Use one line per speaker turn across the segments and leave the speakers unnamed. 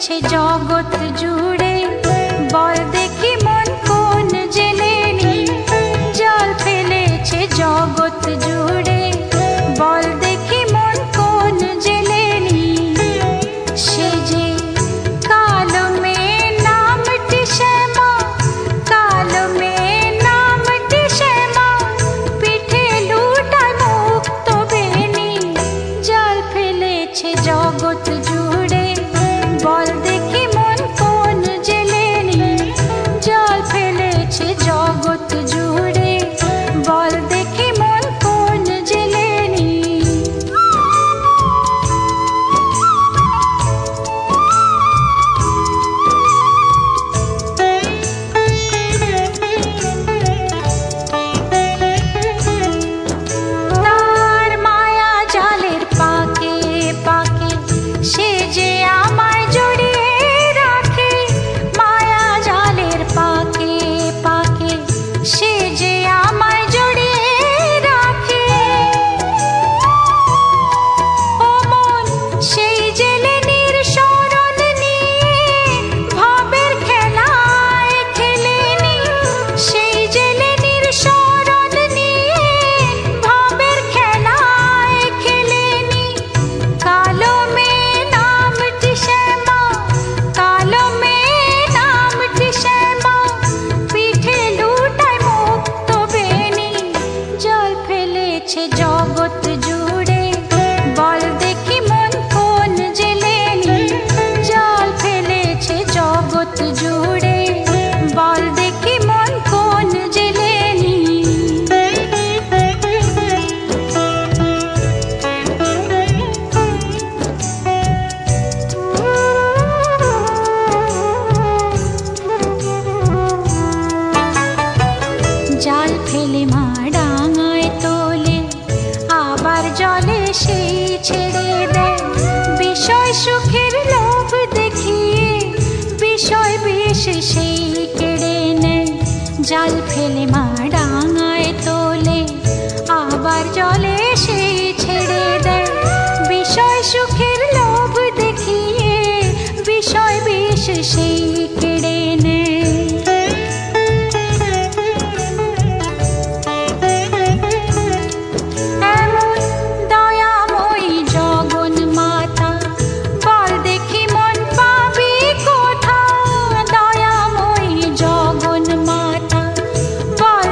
ফেলেছে জগৎ জুড়ে, বল দেখি মন কোন জেলে নি। জল ফেলেছে জগৎ জুড়ে, বল দেখি মন কোন জেলে নি। সে যে কালো মেয়ে নামটি শ্যামা, কালো মেয়ে নামটি শ্যামা, পিঠে লুটায় মুক্ত বেনি। জল ফেলেছে জগৎ জুড়ে, বল দেখি মন কোন জেলে নি। জল ফেলেছে জগৎ জুড়ে, বল দেখি মন কোন জেলে নি। তার মায়া জালের পাকে পাকে সে যে আমায় জড়িয়ে রাখে। মায়া জালের পাকে পাকে সে যে আমায় জড়িয়ে রাখে। ও মন সেই জেলে নির্সরণ নিয়ে ভাবের খেলায় খেলেনি। সেই জেলে নির্সরণ নিয়ে ভাবের খেলায় খেলেনি। কালো মেয়ে নামটি শ্যামা, কালো মেয়ে নামটি শ্যামা, পিঠে লুটায় মুক্ত বেনি। জল ফেলেছে জগৎ জুড়ে, বল দেখি মন কোন জেলে নি। জল ফেলেছে জগৎ জুড়ে, বল দেখি মন কোন জেলে নি। জাল ফেলে মা ডাঙায় তোলে, আবার জলে সেই ছেড়ে দেয়। বিষয় সুখের লোভ দেখিয়ে বিষয় বিষ সেই কেড়ে নেয়। জাল ফেলে মা ডাঙায় তোলে, আবার জলে সেই ছেড়ে দেয়। বিষয় সুখের লোভ দেখিয়ে বিষয় বিষ সেই কেড়ে নেয়। এমন দয়াময়ী জগন মাতা, বল দেখি মন পাবি কোথা। দয়াময়ী জগন মাতা, বল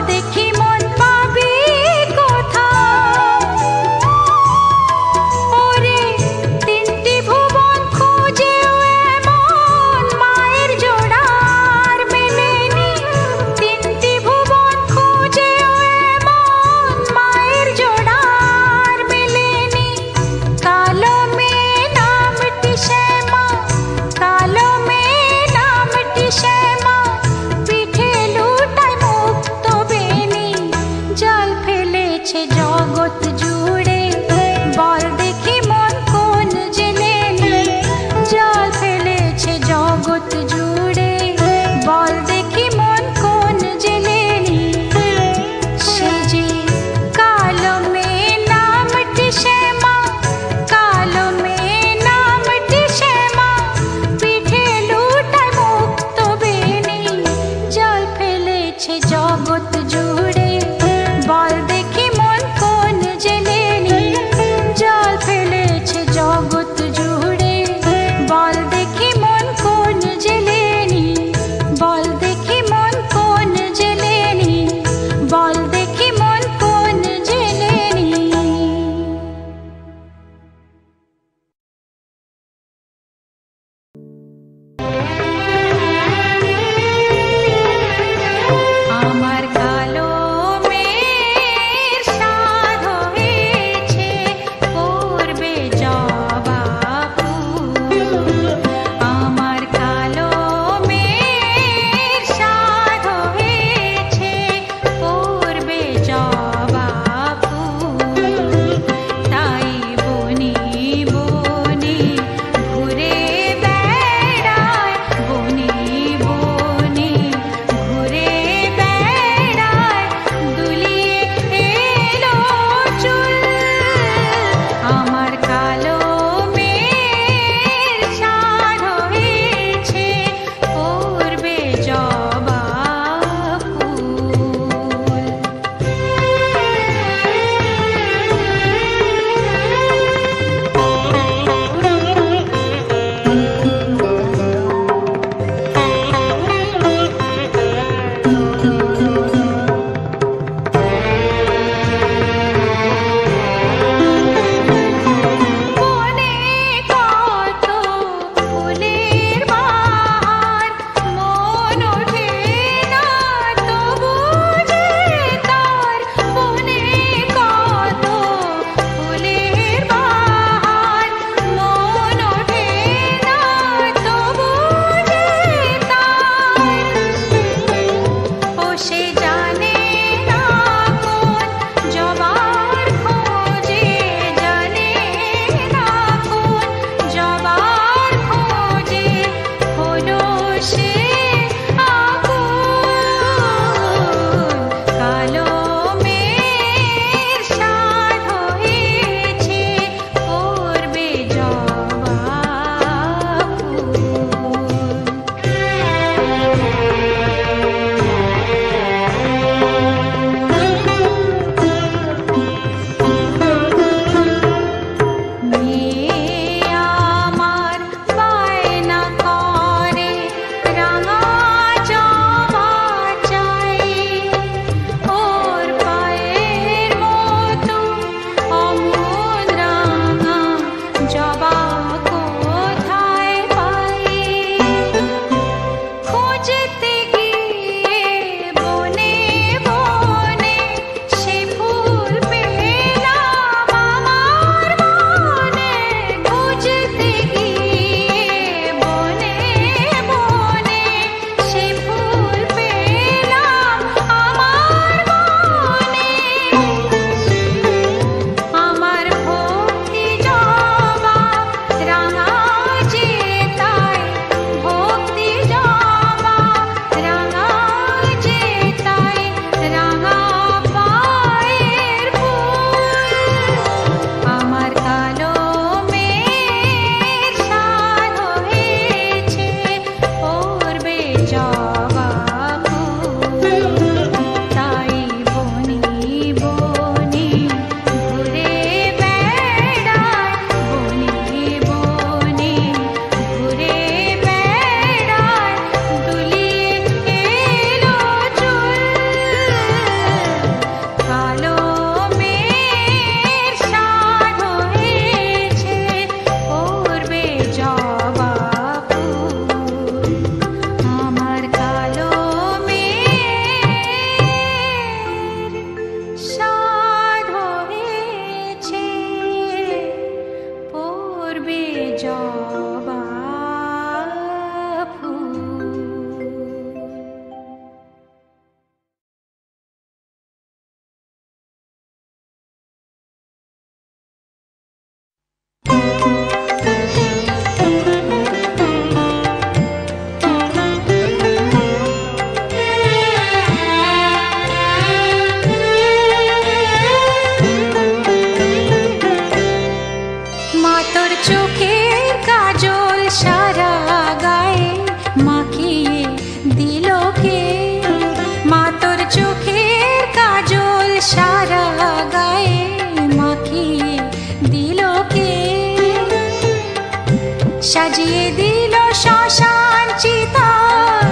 সাজিয়ে দিল শ্মশান চিতার,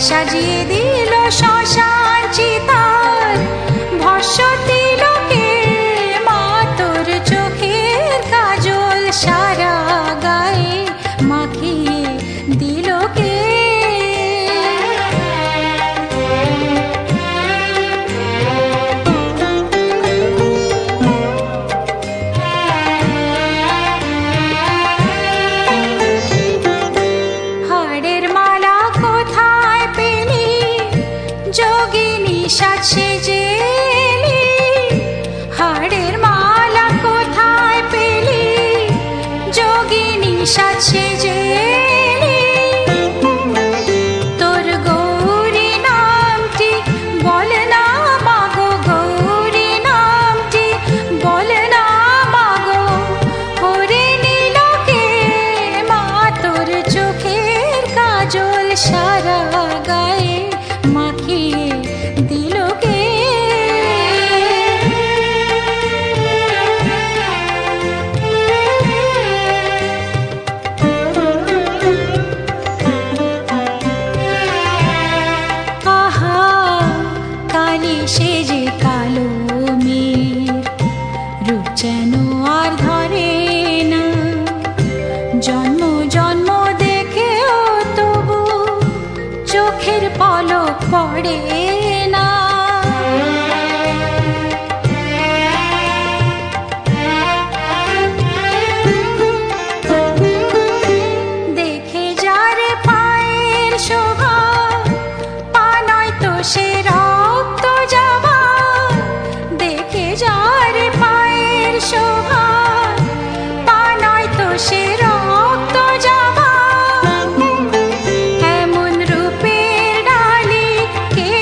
সাজিয়ে দিল শ্মশান চিতার, ভস্য তিলকে মা তোর চোখের কাজল সারা গায়ে মাখিয়ে দিল কে। হাড়ের মালা কোথায় পেলি যোগিনী সাজ সেজে এলি, হাড়ের মালা কোথায় পেলি যোগিনী সাজ সেজে এলি। তোর গৌরী নামটি বল না মাগো, গৌরী নামটি বল না মাগো, করে নিল কে মা তোর চোখের কাজল সারা গায়ে মাখিয়ে দিল কে। আহা কালি সেজে কালো মেঘ, রূপ যেন আর ধরে না, জন্ম জন্ম দেখেও তবু চোখের পলক পড়ে না। দেখে যারে পায়ের শোভা, পা নয় তো সে রক্ত যাবা, দেখে যারে পায়ের শোভা, পা নয় তো সে রক্ত যাবা। এমন রূপের ডালি কে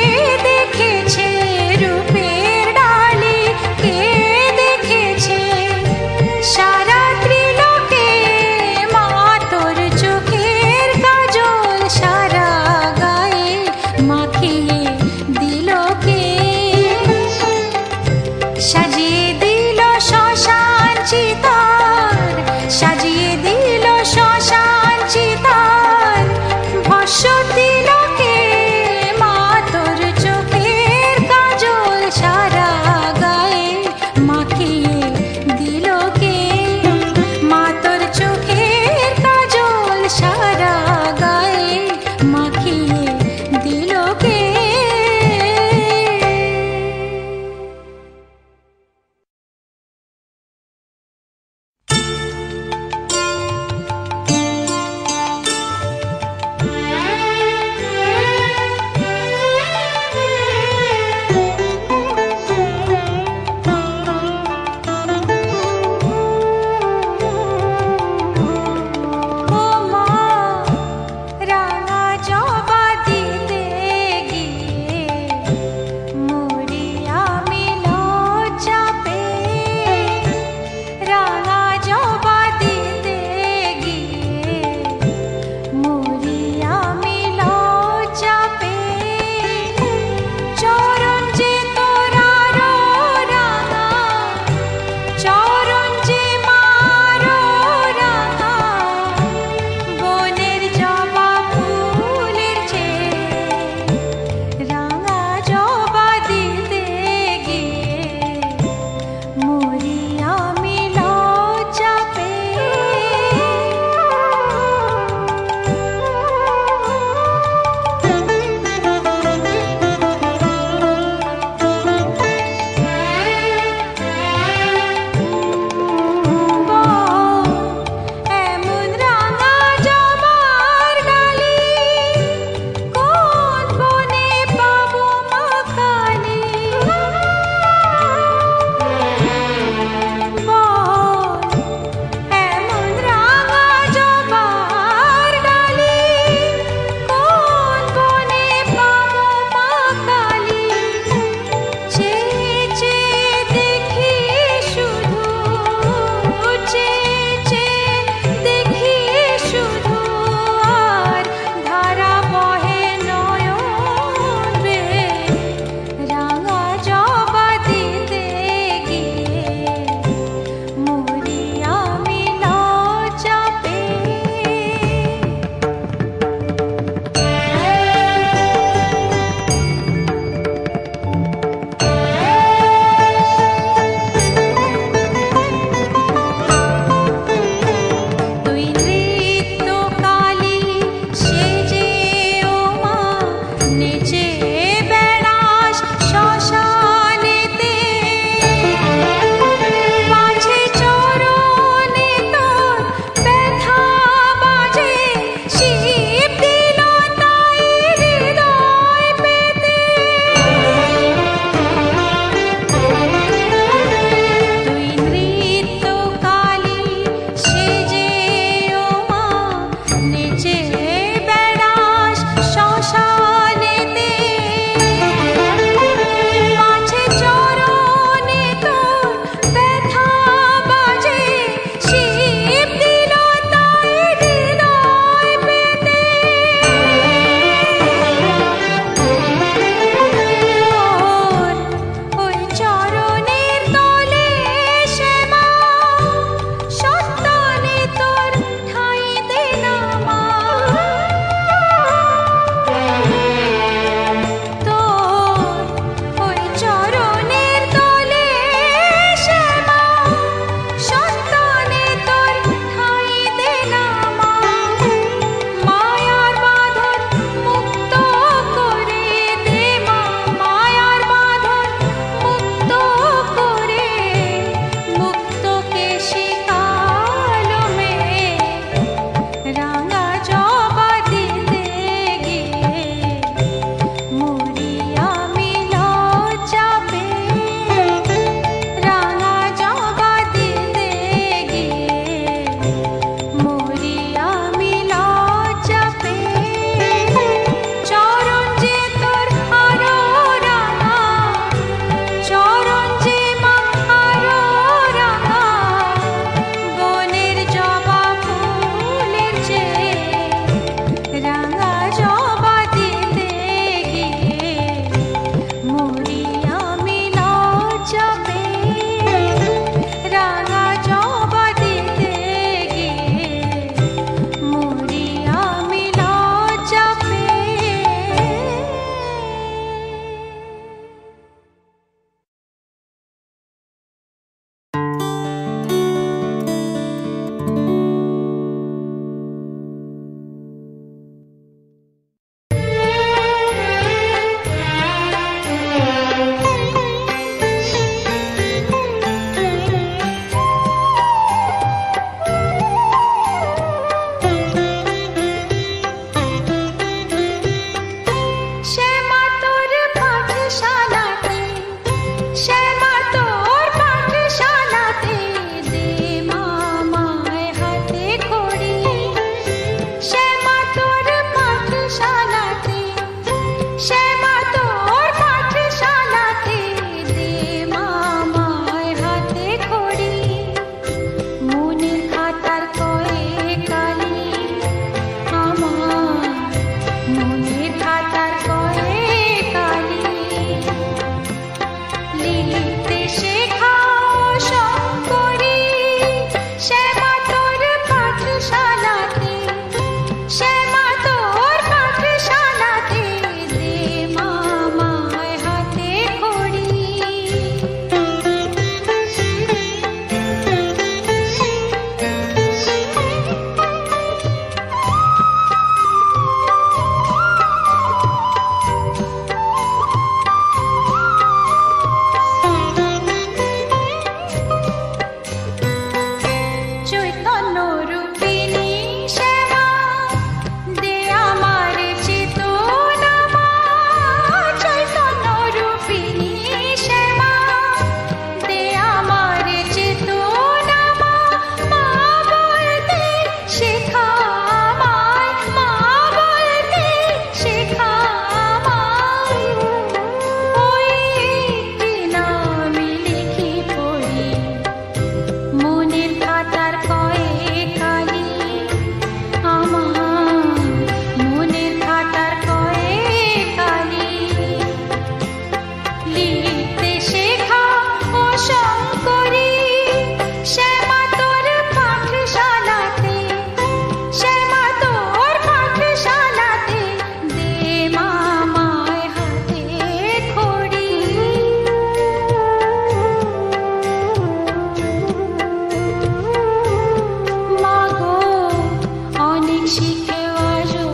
শিখেও আজও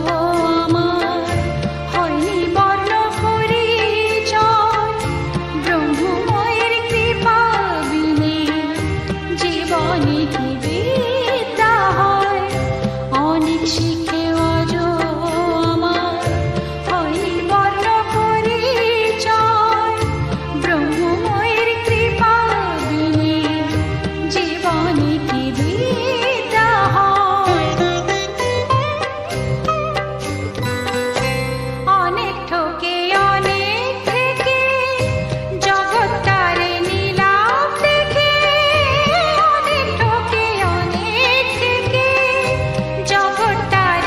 আমার হয়নি বর্ণ পরিচয়, ব্রহ্মময়ের কৃপা বিনে জীবনে কি বিদ্যা হয়। অনেক শিখেও আজও আমার হয়নি বর্ণ পরিচয়, ব্রহ্মময়ের কৃপা বিনে জীবনে কি বিদ্যা হয়। অনেক ঠকে অনেক থেকে জগৎটারে নিলাম দেখে, অনেক ঠকে অনেক থেকে জগৎটারে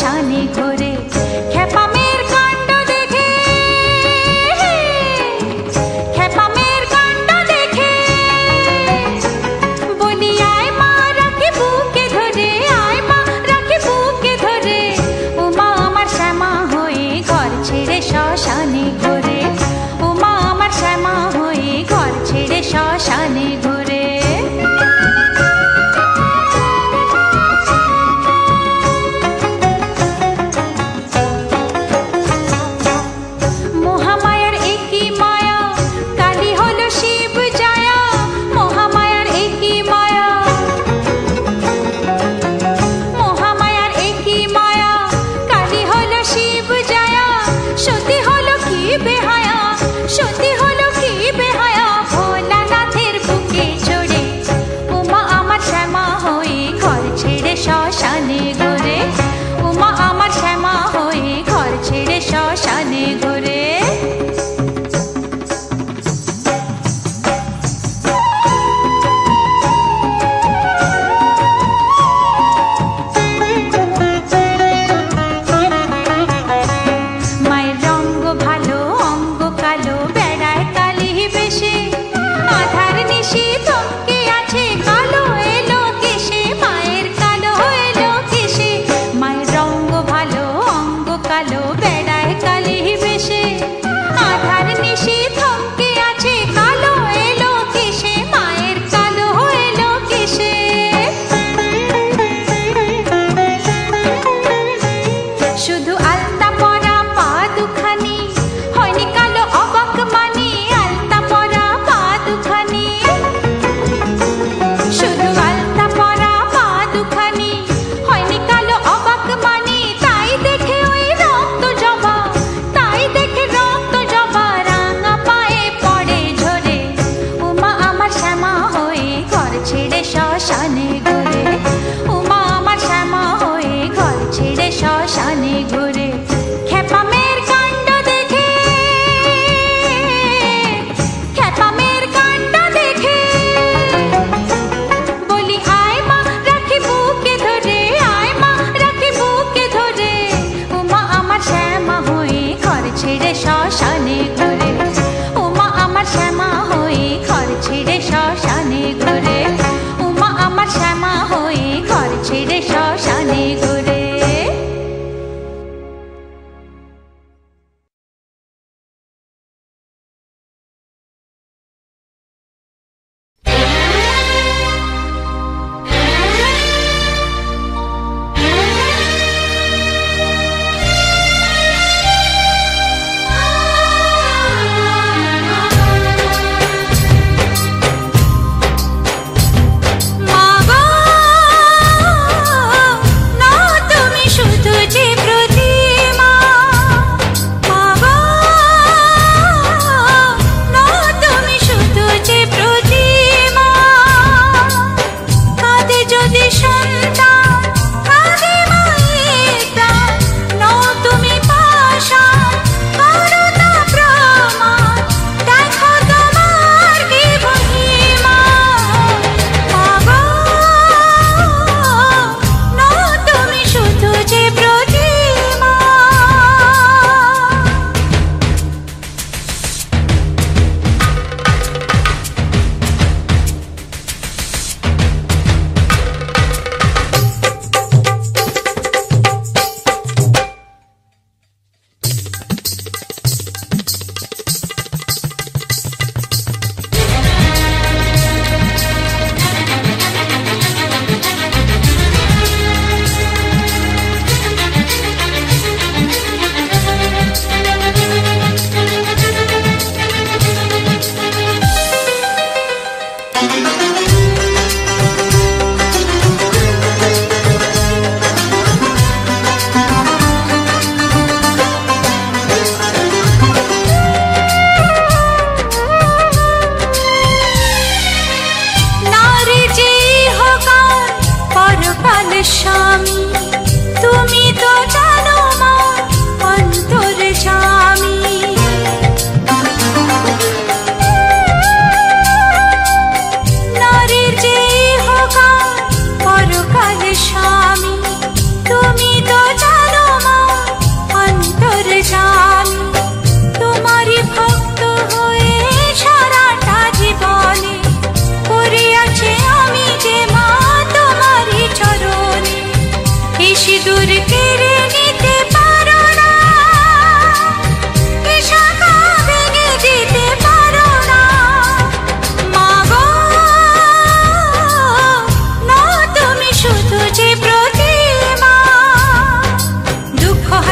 শ্মশানে ঘোরে খেপামের কাণ্ড দেখে, খেপামের কাণ্ড দেখে বলি আয় মা রাখি বুকে ধরে, আয় মা রাখি বুকে ধরে, ও মা আমার শ্যামা হয়ে ঘর ছেড়ে শ্মশানে ঘোরে, ও মা আমার শ্যামা হয়ে ঘর ছেড়ে শ্মশানে ঘোরে।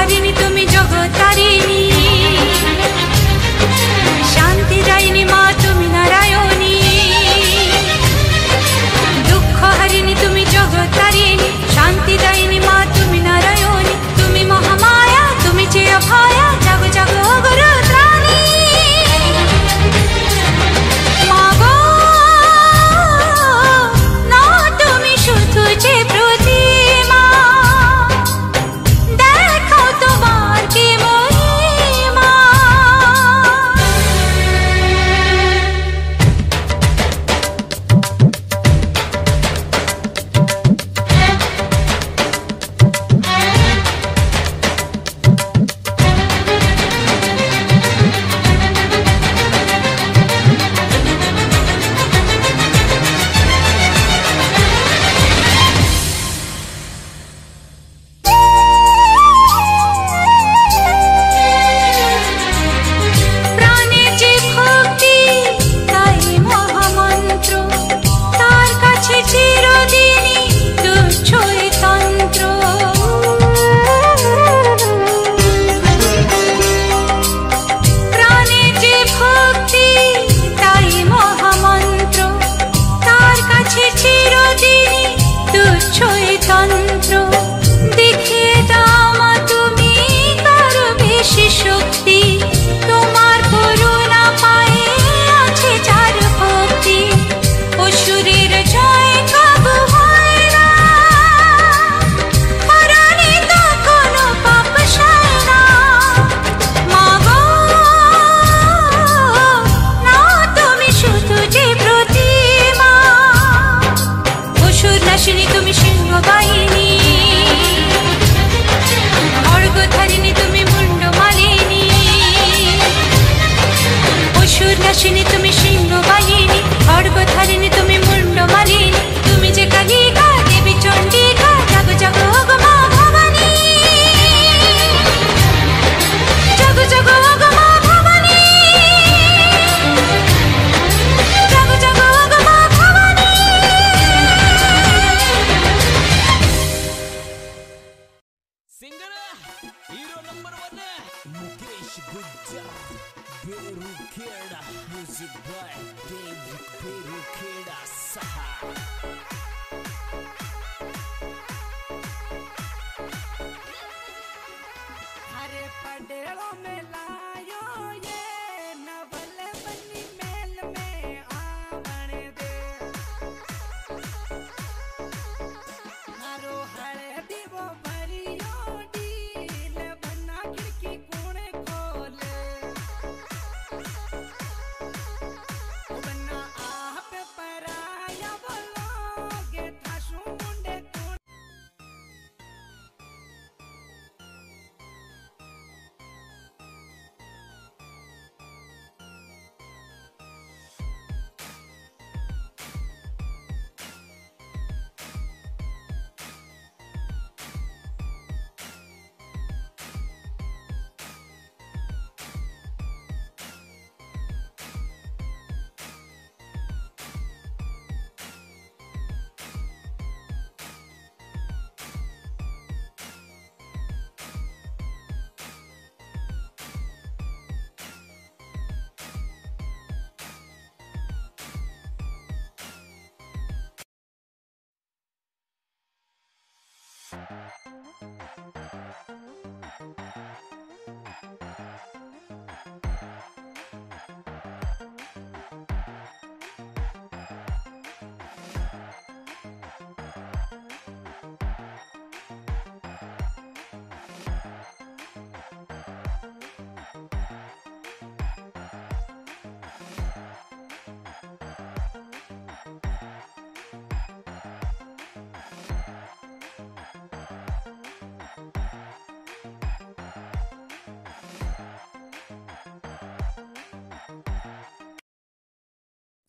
হারিণী তুমি জগতারিণী, শান্তি দায়িনী মা তুমি নারায়ণী। দুঃখ হারিণী তুমি জগতারিণী, শান্তি দায়িনী মা তুমি নারায়ণী। তুমি মহামায়া তুমি যে অভয়া, জাগো জাগো গুরু ত্রাণী। মা গো না তুমি শুধু যে প্রতিমা, দেখাও তোমার কি মহিমা। প্রাণের যে ভক্তি তাই মহামন্ত্র, তার কাছে চিরদিনই তুচ্ছ এ তন্ত্র। প্রাণের যে ভক্তি তাই মহামন্ত্র, তার কাছে চিরদিনই তুচ্ছ এ তন্ত্র। দেখিয়ে দাও মা তুমি কারো বেশি শক্তি, তোমার করুণা পায়ে আছে যার ভক্তি। অসুরের জয় কাবু হয় না, পরাণে তো কোনো পাপ সায় না। মা গো না তুমি শুধু যে প্রতিমা, অসুর নাশিনী তুমি সিংহ বাহিনী, খড়গধারিণী তুমি মুন্ড মালিনী। অসুর নাশিনী তুমি সিংহ বাহিনী, খড়গধারিণী তুমি মুন্ড মালিনী। তুমি যে কালিকা দেবী চণ্ডিকা, জাগো জাগো গো মা ভবানী। জাগো জাগো গো মা ভবানী, জাগো জাগো গো মা Bhavani.
Singer hero number 1 Mukesh Gujjar Berukheda music by David Berukheda Saha.
हरे पडेलों में लायो ये नवल बनी मेल में आवण दे। मारो हरे दीवो भरियो डील बना खिड़की कोने खोले। बना आप पराया बोलोगे थाशु मुंडे कोने।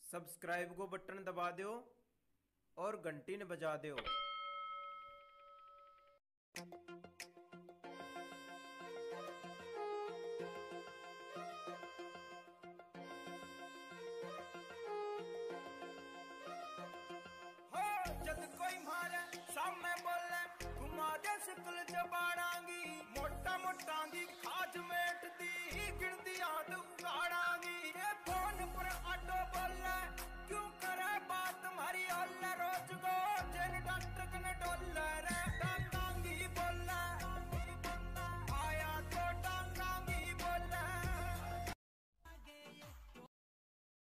सब्सक्राइब को बटन दबा दो और घंटी ने बजा दो। जद कोई